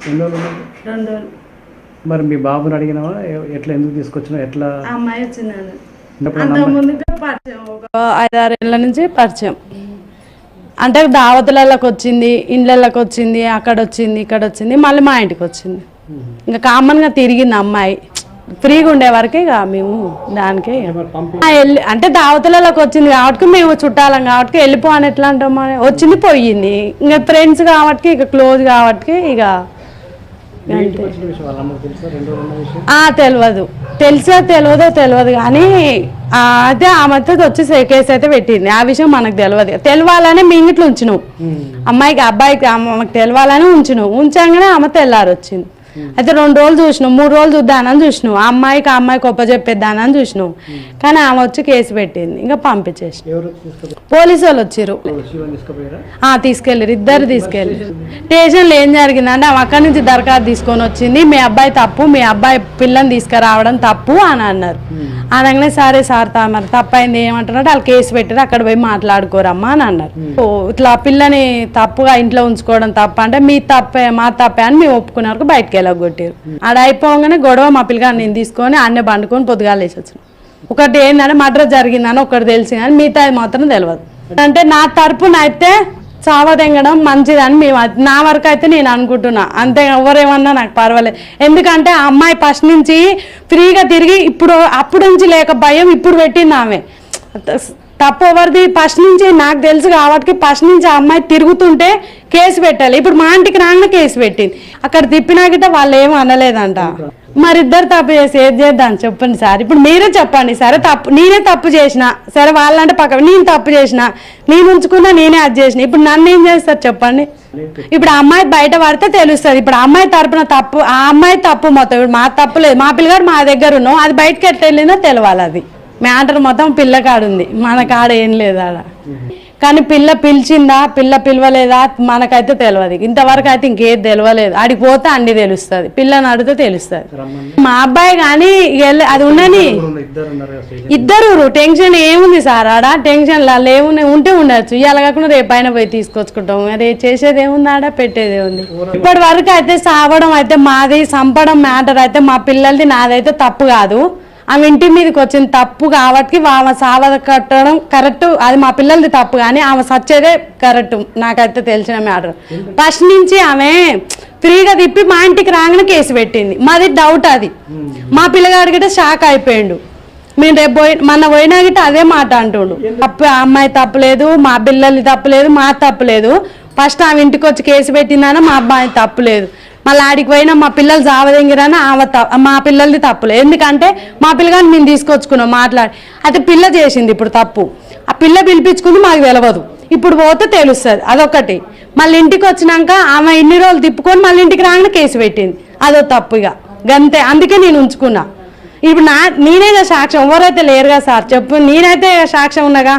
ఎన్ని రోజులు ఉన్నది? 2 రోజులు. మరి మీ బాబుని అడిగినావా ఎట్లా ఎందుకు తీసుకొచ్చినావు ఎట్లా? అమ్మాయి వచ్చిందండి. అంతకుముందు పరిచయం, ఒక 5-6 ఏళ్ళ నుంచి పరిచయం. అంటే దావతులకి వచ్చింది, ఇండ్లకి వచ్చింది, అక్కడ వచ్చింది, ఇక్కడ వచ్చింది, మళ్ళీ మా ఇంటికి వచ్చింది. ఇంకా కామన్గా తిరిగింది అమ్మాయి. ఫ్రీగా ఉండే వరకు ఇక మేము దానికి అంటే దావతులకి వచ్చింది కాబట్టి మేము చుట్టాలం కాబట్టి వెళ్ళిపో అని ఎట్లా అంటాం, వచ్చింది పోయింది. ఇంకా ఫ్రెండ్స్ కాబట్టి ఇక క్లోజ్ కాబట్టి ఇక తెలియదు. తెలియదు కానీ అయితే ఆమెతో వచ్చి కేసు అయితే పెట్టింది. ఆ విషయం మనకు తెలియాలని మీ ఇంట్లో ఉంచినావు అమ్మాయికి, అబ్బాయికి ఆమెకు తెలియాలని ఉంచగానే ఆమె తెల్లారి వచ్చింది. అయితే 2 రోజులు చూసినావు, 3 రోజులు చూద్దానని చూసినావు, ఆ అమ్మాయికి గొప్ప చెప్పేద్దానని చూసినావు. కానీ ఆమె వచ్చి కేసు పెట్టింది, ఇంకా పంపించేసి పోలీసు వాళ్ళు వచ్చారు. తీసుకెళ్ళారు, ఇద్దరు తీసుకెళ్ళారు. స్టేషన్లో ఏం జరిగిందంటే ఆమె అక్కడి నుంచి దరఖాస్తు తీసుకొని వచ్చింది, మీ అబ్బాయి తప్పు, మీ అబ్బాయి పిల్లని తీసుకురావడం తప్పు అని అన్నారు. అనగానే సరే సార్ మరి తప్పైంది ఏమంటున్నట్టు వాళ్ళు కేసు పెట్టారు, అక్కడ పోయి మాట్లాడుకోరమ్మా అని అన్నారు. ఇట్లా పిల్లని తప్పుగా ఇంట్లో ఉంచుకోవడం తప్ప అంటే మీ తప్పే మా తప్పే అని మేము ఒప్పుకున్నారు. బయటకు వెళ్ళగొట్టారు. ఆడ అయిపోగానే గొడవ మా పిల్లగాని నేను తీసుకొని అన్నే పండుకొని పొద్దుగాలు వేసి వచ్చిన. ఒకటి ఏంటంటే మర్డర్ జరిగిందని ఒకటి తెలిసి కానీ మిగతా మాత్రం తెలియదు. అంటే నా తరపున అయితే చావదెంగడం మంచిదని మేము నా వరకు అయితే నేను అనుకుంటున్నా. అంతే, ఎవరేమన్నా నాకు పర్వాలేదు. ఎందుకంటే ఆ అమ్మాయి ఫస్ట్ నుంచి ఫ్రీగా తిరిగి అప్పుడు నుంచి లేక భయం ఇప్పుడు పెట్టింది ఆమె. తప్పు ఎవరిది ఫస్ట్ నుంచి నాకు తెలుసు కాబట్టి ఫస్ట్ నుంచి ఆ అమ్మాయి తిరుగుతుంటే కేసు పెట్టాలి. ఇప్పుడు మా ఇంటికి రాగానే కేసు పెట్టింది. అక్కడ తిప్పినా గిట్ట వాళ్ళు ఏమీ అనలేదంట. మరిద్దరు తప్పు చేసి ఏది చేద్దాం చెప్పండి సార్. ఇప్పుడు మీరే చెప్పండి. సరే నేనే తప్పు చేసిన, సరే వాళ్ళంటే పక్క నేను తప్పు చేసిన, నేను ఉంచుకున్నా, నేనే అది చేసిన, ఇప్పుడు నన్ను ఏం చేస్తారు చెప్పండి. ఇప్పుడు ఆ అమ్మాయి బయట పడితే తెలుస్తుంది. ఇప్పుడు ఆ అమ్మాయి తరపున తప్పు, ఆ అమ్మాయి తప్పు మొత్తం. ఇప్పుడు మా తప్పు లేదు, మా పిల్లగాడు మా దగ్గర ఉన్నాం, అది బయటకు ఎట్లా వెళ్ళిందో తెలియాలి. అది మ్యాటర్ మొత్తం పిల్ల కాడ ఉంది, మన కాడ ఏం లేదు ఆడ. కానీ పిల్ల పిలిచిందా, పిల్ల పిలవలేదా మనకైతే తెలియదు. ఇంతవరకు అయితే ఇంకేది తెలియలేదు. ఆడికి పోతే అన్ని తెలుస్తుంది, పిల్లని అడిగితే తెలుస్తుంది. మా అబ్బాయి కానీ అది ఉండని ఇద్దరు టెన్షన్ ఏముంది సార్ ఆడ, టెన్షన్ ఏమున్నాయి ఉంటే ఉండొచ్చు. ఇవాళ కాకుండా రేపైనా పోయి తీసుకొచ్చుకుంటాం. అదే చేసేది ఏముంది ఆడ, పెట్టేది ఏముంది. ఇప్పటి వరకు అయితే సావడం అయితే మాది, చంపడం మ్యాటర్ అయితే మా పిల్లలది, నాదైతే తప్పు కాదు. ఆమె ఇంటి మీదకి వచ్చింది తప్పు కాబట్టి ఆమె సావ కట్టడం కరెక్ట్, అది మా పిల్లలది తప్పు. కానీ ఆమె సచ్చేదే కరెక్ట్ నాకైతే తెలిసిన మ్యాటర్. ఫస్ట్ నుంచి ఆమె ఫ్రీగా తిప్పి మా ఇంటికి రాగానే కేసు పెట్టింది. మాది డౌట్ అది. మా పిల్లగాడి గిట్ట షాక్ అయిపోయిండు. మేము రేపు మొన్న పోయినా గిట్ట అదే మాట అంటుండు. తప్పు అమ్మాయి తప్పులేదు, మా పిల్లలది తప్పులేదు, మా తప్పులేదు. ఫస్ట్ ఆమె ఇంటికి వచ్చి కేసు పెట్టిందన్న మా అబ్బాయి తప్పులేదు. మళ్ళీ ఆడికి పోయినా మా పిల్లలు జావదెంగిరని మా పిల్లలది తప్పులేదు. ఎందుకంటే మా పిల్లగాని మేము తీసుకొచ్చుకున్నాం మాట్లాడి. అయితే పిల్ల చేసింది ఇప్పుడు తప్పు, ఆ పిల్ల పిలిపించుకుంది మాకు తెలియదు. ఇప్పుడు పోతే తెలుస్తుంది అదొకటి. మళ్ళీ ఇంటికి వచ్చినాక ఆమె ఇన్ని రోజులు తిప్పుకొని మళ్ళీ ఇంటికి రాగానే కేసు పెట్టింది, అదో తప్పు. ఇక గంతే, అందుకే నేను ఉంచుకున్నా. ఇప్పుడు నేనే సాక్ష్యం, ఎవరైతే లేరుగా సార్ చెప్పు, నేనైతే సాక్ష్యం ఉన్నాగా.